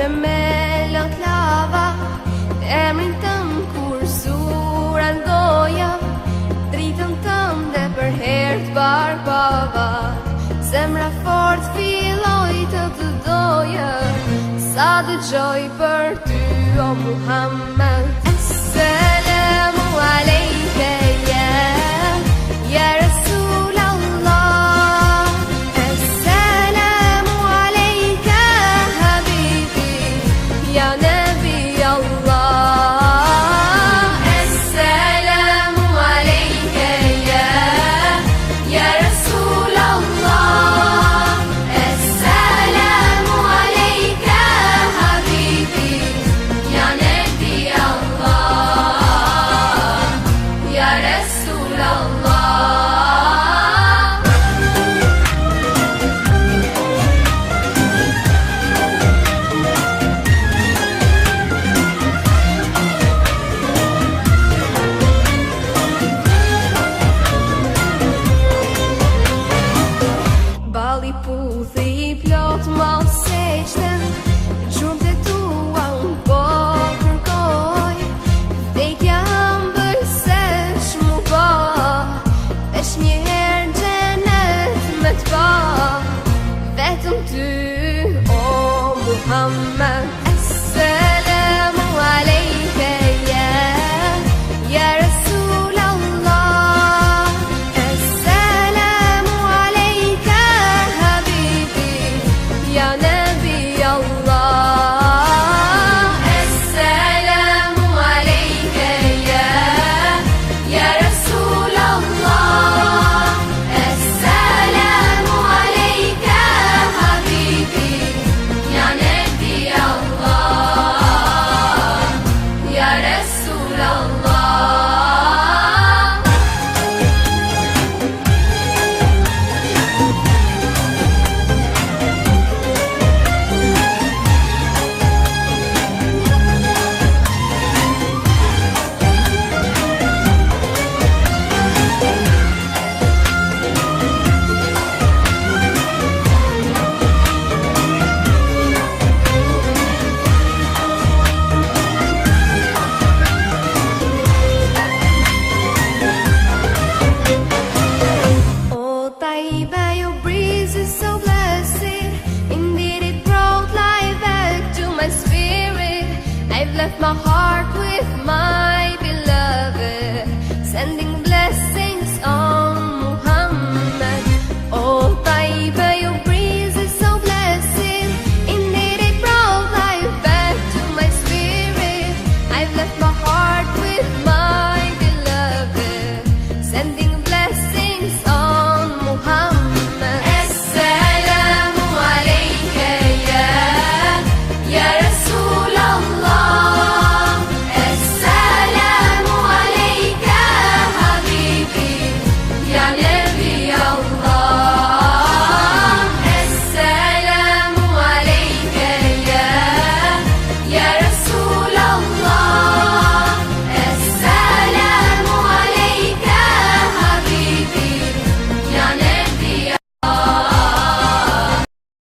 me melot lava, emrin tëm kur suran goja, dritën tënde për herë t'barbava. Zemra fort filloj të doja, sa dëgjoj për ty o Muhammed. Assalamu alejke ya Rasul Allah. Assalamu alejke habibi ya Nabi Allah. Assalamu alejke ya Rasul Allah. Assalamu alejke habibi ya Nabi Allah. Ya Rasul Allah. Bali puthi I plot mal seqten, gjumë të tua unë po kërkoj, vdekja hëmbël se shmu po, veç një herë në gjenet me t'pa, vetëm ty o Muhammed. Assalamu alejke ya Rasul Allah. Assalamu alejke habibi ya Nabi Allah. Assalamu alejke ya Rasul Allah. Assalamu alejke habibi ya Nabi Allah. Ya Rasul Allah.